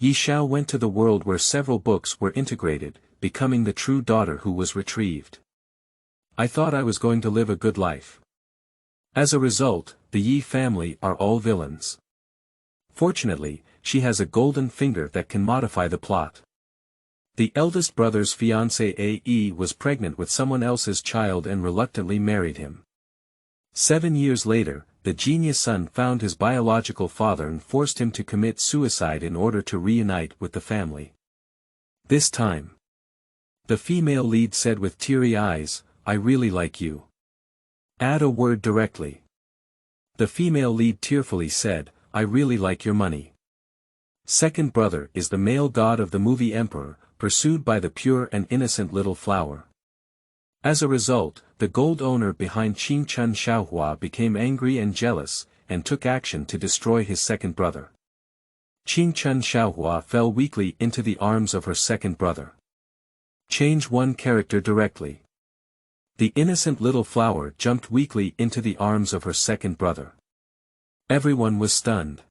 Yi Xiao went to the world where several books were integrated, becoming the true daughter who was retrieved. I thought I was going to live a good life. As a result, the Yi family are all villains. Fortunately, she has a golden finger that can modify the plot. The eldest brother's fiancée A.E. was pregnant with someone else's child and reluctantly married him. 7 years later, the genius son found his biological father and forced him to commit suicide in order to reunite with the family. This time, the female lead said with teary eyes, "I really like you. Add a word directly." The female lead tearfully said, "I really like your money." Second brother is the male god of the movie Emperor, pursued by the pure and innocent little flower. As a result, the gold owner behind Qing Chun Xiaohua became angry and jealous, and took action to destroy his second brother. Qing Chun Xiaohua fell weakly into the arms of her second brother. Change one character directly. The innocent little flower jumped weakly into the arms of her second brother. Everyone was stunned.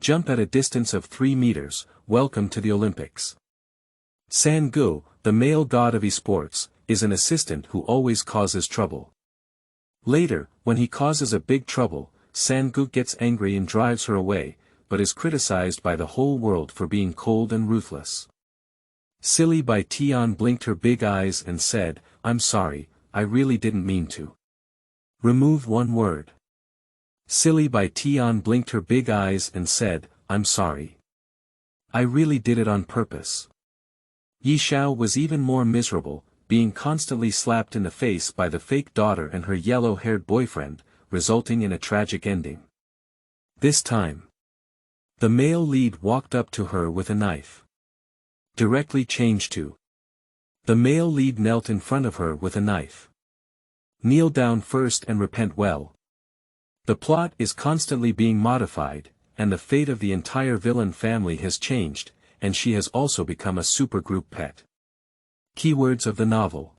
Jump at a distance of 3 meters, welcome to the Olympics. San Gu, the male god of esports, is an assistant who always causes trouble. Later, when he causes a big trouble, San Gu gets angry and drives her away, but is criticized by the whole world for being cold and ruthless. Silly Bai Tian blinked her big eyes and said, "I'm sorry, I really didn't mean to." Remove one word. Silly Bai Tian blinked her big eyes and said, "I'm sorry. I really did it on purpose." Yi Xiao was even more miserable, being constantly slapped in the face by the fake daughter and her yellow-haired boyfriend, resulting in a tragic ending. This time, the male lead walked up to her with a knife. Directly changed to. The male lead knelt in front of her with a knife. Kneel down first and repent well. The plot is constantly being modified, and the fate of the entire villain family has changed, and she has also become a supergroup pet. Keywords of the novel.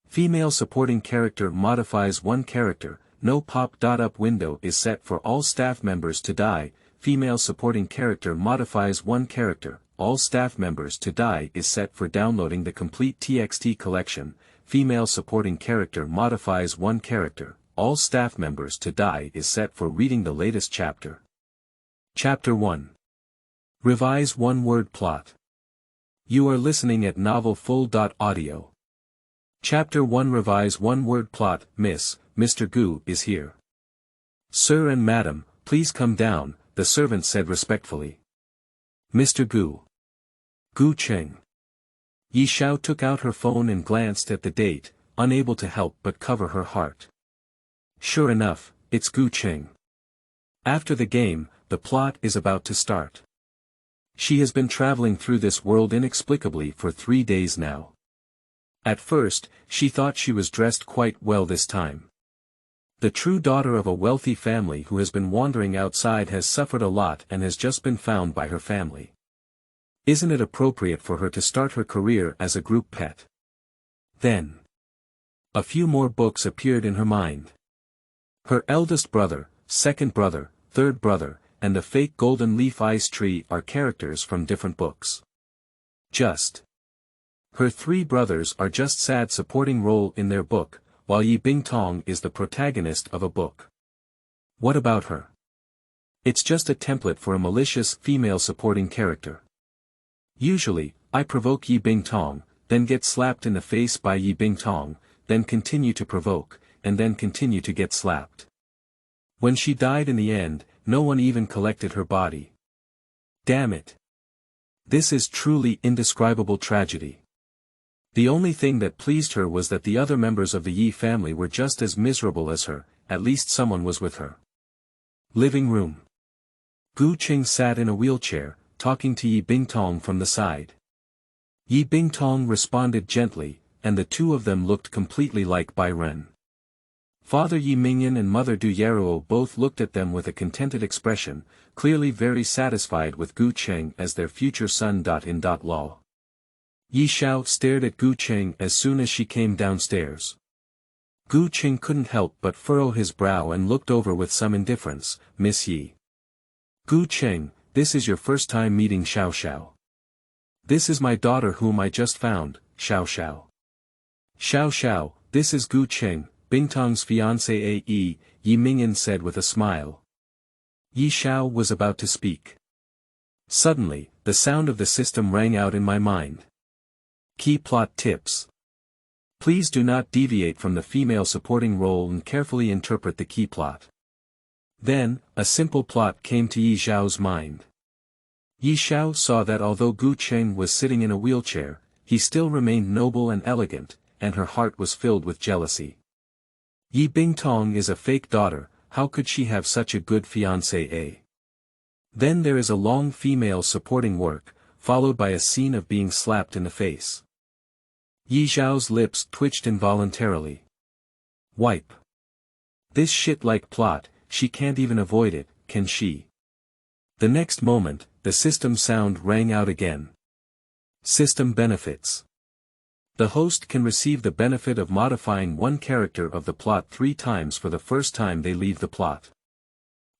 Female supporting character modifies one character, no pop-up window is set for all staff members to die. Female supporting character modifies one character, all staff members to die is set for downloading the complete TXT collection. Female supporting character modifies one character, all staff members to die is set for reading the latest chapter. Chapter 1. Revise one-word plot. You are listening at novelfull.audio. Chapter 1. Revise one-word plot. Mr. Gu is here. Sir and Madam, please come down, the servant said respectfully. Mr. Gu. Gu Cheng. Yi Xiao took out her phone and glanced at the date, unable to help but cover her heart. Sure enough, it's Gu Cheng. After the game, the plot is about to start. She has been traveling through this world inexplicably for 3 days now. At first, she thought she was dressed quite well this time. The true daughter of a wealthy family who has been wandering outside has suffered a lot and has just been found by her family. Isn't it appropriate for her to start her career as a group pet? Then, a few more books appeared in her mind. Her eldest brother, second brother, third brother, and the fake golden leaf ice tree are characters from different books. Her 3 brothers are just sad supporting role in their book, while Yi Bingtong is the protagonist of a book. What about her? It's just a template for a malicious female supporting character. Usually, I provoke Yi Bingtong, then get slapped in the face by Yi Bingtong, then continue to provoke, and then continue to get slapped. When she died in the end, no one even collected her body. Damn it. This is truly indescribable tragedy. The only thing that pleased her was that the other members of the Yi family were just as miserable as her, at least someone was with her. Living room. Gu Qing sat in a wheelchair, talking to Yi Bingtong from the side. Yi Bingtong responded gently, and the two of them looked completely like Bai Ren. Father Yi Mingyan and Mother Du Yaruo both looked at them with a contented expression, clearly very satisfied with Gu Cheng as their future son. Lol. Yi Xiao stared at Gu Cheng as soon as she came downstairs. Gu Cheng couldn't help but furrow his brow and looked over with some indifference. Miss Yi. Gu Cheng, this is your first time meeting Xiao Xiao. This is my daughter whom I just found, Xiao Xiao. Xiao Xiao, this is Gu Cheng, Bingtong's fiancée. Yi Mingyan said with a smile. Yi Xiao was about to speak. Suddenly, the sound of the system rang out in my mind. Key plot tips. Please do not deviate from the female supporting role and carefully interpret the key plot. Then, a simple plot came to Yi Xiao's mind. Yi Xiao saw that although Gu Cheng was sitting in a wheelchair, he still remained noble and elegant, and her heart was filled with jealousy. Yi Bingtong is a fake daughter, how could she have such a good fiancé? Then there is a long female supporting work, followed by a scene of being slapped in the face. Yi Xiao's lips twitched involuntarily. Wipe. This shit-like plot, she can't even avoid it, can she? The next moment, the system sound rang out again. System benefits. The host can receive the benefit of modifying one character of the plot 3 times for the first time they leave the plot.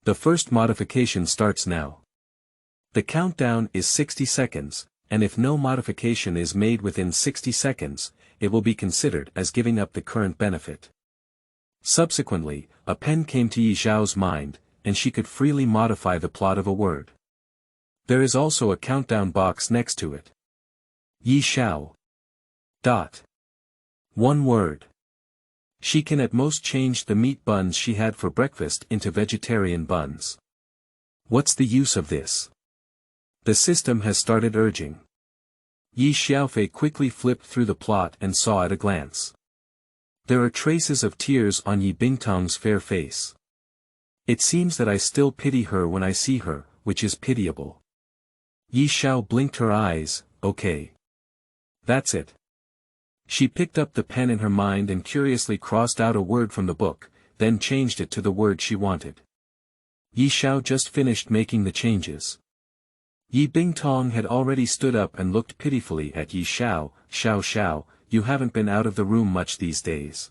The first modification starts now. The countdown is 60 seconds, and if no modification is made within 60 seconds, it will be considered as giving up the current benefit. Subsequently, a pen came to Yi Xiao's mind, and she could freely modify the plot of a word. There is also a countdown box next to it. Yi Xiao. 1 word. She can at most change the meat buns she had for breakfast into vegetarian buns. What's the use of this? The system has started urging. Yi Xiaofei quickly flipped through the plot and saw at a glance. There are traces of tears on Yi Bingtong's fair face. It seems that I still pity her when I see her, which is pitiable. Yi Xiao blinked her eyes, okay. That's it. She picked up the pen in her mind and curiously crossed out a word from the book, then changed it to the word she wanted. Yi Xiao just finished making the changes. Yi Bingtong had already stood up and looked pitifully at Yi Xiao. Xiao Xiao, you haven't been out of the room much these days.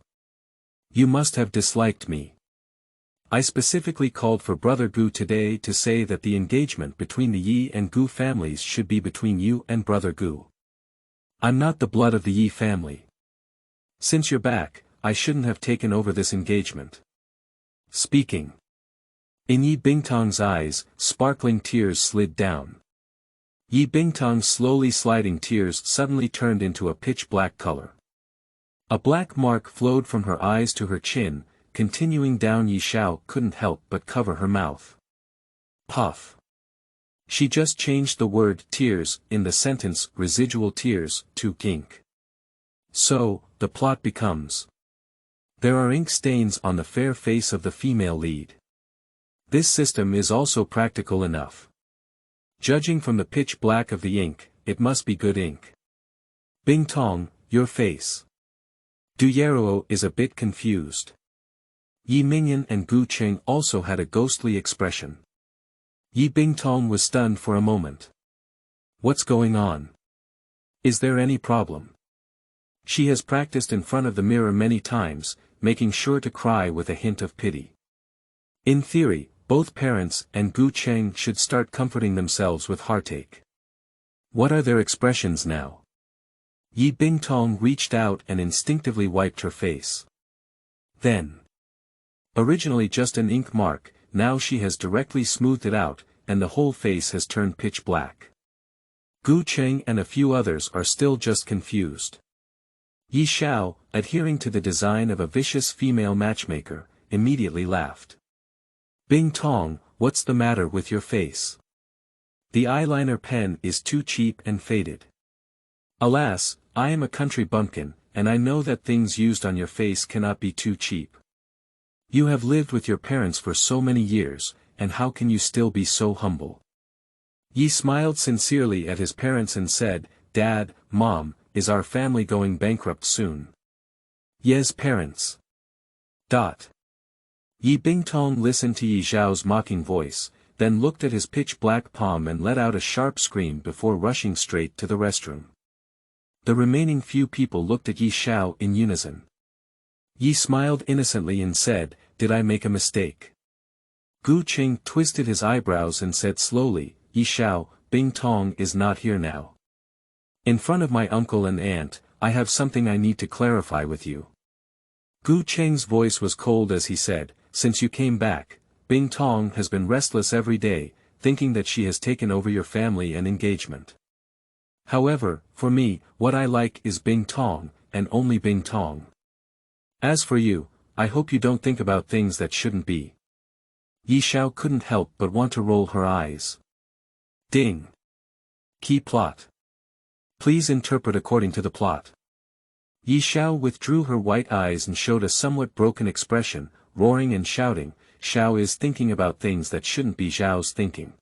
You must have disliked me. I specifically called for Brother Gu today to say that the engagement between the Yi and Gu families should be between you and Brother Gu. I'm not the blood of the Yi family. Since you're back, I shouldn't have taken over this engagement. Speaking. In Yi Bingtong's eyes, sparkling tears slid down. Yi Bingtong's slowly sliding tears suddenly turned into a pitch-black color. A black mark flowed from her eyes to her chin, continuing down. Yi Xiao couldn't help but cover her mouth. Puff. She just changed the word tears in the sentence residual tears to ink. So, the plot becomes. There are ink stains on the fair face of the female lead. This system is also practical enough. Judging from the pitch black of the ink, it must be good ink. Bingtong, your face. Du Yeruo is a bit confused. Yi Mingyan and Gu Cheng also had a ghostly expression. Yi Bingtong was stunned for a moment. What's going on? Is there any problem? She has practiced in front of the mirror many times, making sure to cry with a hint of pity. In theory, both parents and Gu Cheng should start comforting themselves with heartache. What are their expressions now? Yi Bingtong reached out and instinctively wiped her face. Then. Originally just an ink mark, now she has directly smoothed it out, and the whole face has turned pitch black. Gu Cheng and a few others are still just confused. Yi Xiao, adhering to the design of a vicious female matchmaker, immediately laughed. Bingtong, what's the matter with your face? The eyeliner pen is too cheap and faded. Alas, I am a country bumpkin, and I know that things used on your face cannot be too cheap. You have lived with your parents for so many years, and how can you still be so humble? Yi smiled sincerely at his parents and said, Dad, Mom, is our family going bankrupt soon? Yes, parents. Yi Bingtong listened to Yi Xiao's mocking voice, then looked at his pitch-black palm and let out a sharp scream before rushing straight to the restroom. The remaining few people looked at Yi Xiao in unison. Yi smiled innocently and said, Did I make a mistake? Gu Cheng twisted his eyebrows and said slowly, Yi Xiao, Bing Tong is not here now. In front of my uncle and aunt, I have something I need to clarify with you. Gu Cheng's voice was cold as he said, since you came back, Bing Tong has been restless every day, thinking that she has taken over your family and engagement. However, for me, what I like is Bing Tong, and only Bing Tong. As for you, I hope you don't think about things that shouldn't be. Yi Xiao couldn't help but want to roll her eyes. Ding. Key plot. Please interpret according to the plot. Yi Xiao withdrew her white eyes and showed a somewhat broken expression, roaring and shouting, Xiao is thinking about things that shouldn't be Xiao's thinking.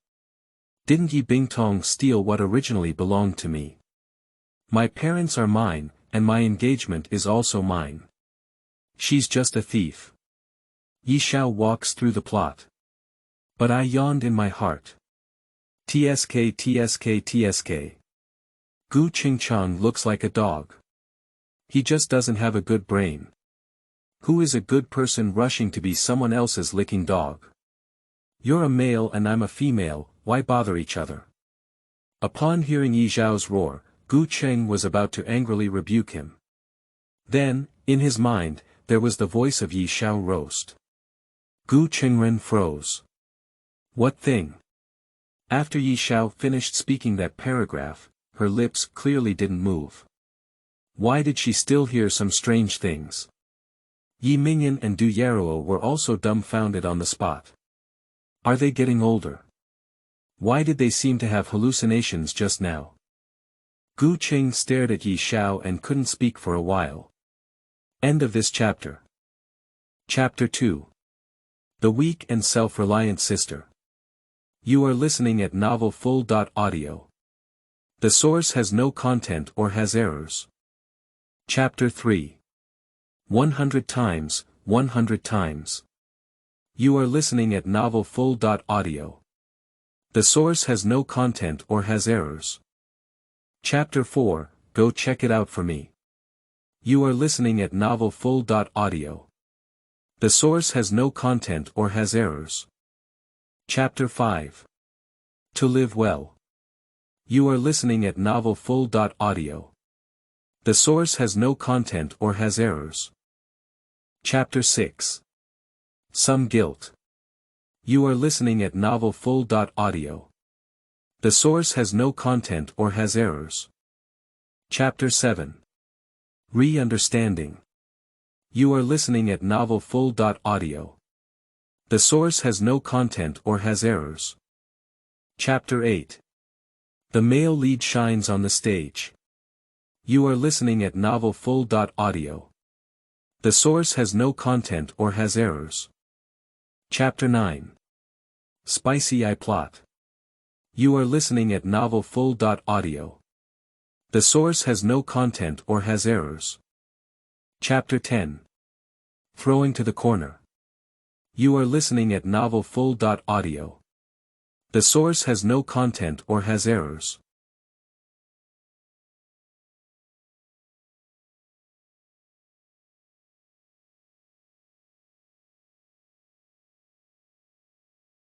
Didn't Yi Bingtong steal what originally belonged to me? My parents are mine, and my engagement is also mine. She's just a thief. Yi Xiao walks through the plot. But I yawned in my heart. TSK TSK TSK. Gu Qingchang looks like a dog. He just doesn't have a good brain. Who is a good person rushing to be someone else's licking dog? You're a male and I'm a female, why bother each other? Upon hearing Yi Xiao's roar, Gu Cheng was about to angrily rebuke him. Then, in his mind, there was the voice of Yi Xiao roast. Gu Chengren froze. What thing? After Yi Xiao finished speaking that paragraph, her lips clearly didn't move. Why did she still hear some strange things? Yi Mingyan and Du Yaruo were also dumbfounded on the spot. Are they getting older? Why did they seem to have hallucinations just now? Gu Qing stared at Yi Xiao and couldn't speak for a while. End of this chapter. Chapter 2. The Weak and Self-Reliant Sister. You are listening at novelfull.audio. The source has no content or has errors. Chapter 3. 100 times, 100 times. You are listening at novelfull.audio. The source has no content or has errors. Chapter 4, go check it out for me. You are listening at novelfull.audio. The source has no content or has errors. Chapter 5. To live well. You are listening at novelfull.audio. The source has no content or has errors. Chapter 6. Some guilt. You are listening at novelfull.audio. The source has no content or has errors. Chapter 7. Re-understanding. You are listening at novelfull.audio. The source has no content or has errors. Chapter 8. The male lead shines on the stage. You are listening at novelfull.audio. The source has no content or has errors. Chapter 9. Spicy Eye Plot. You are listening at novelfull.audio. The source has no content or has errors. Chapter 10. Throwing to the corner. You are listening at novelfull.audio. The source has no content or has errors.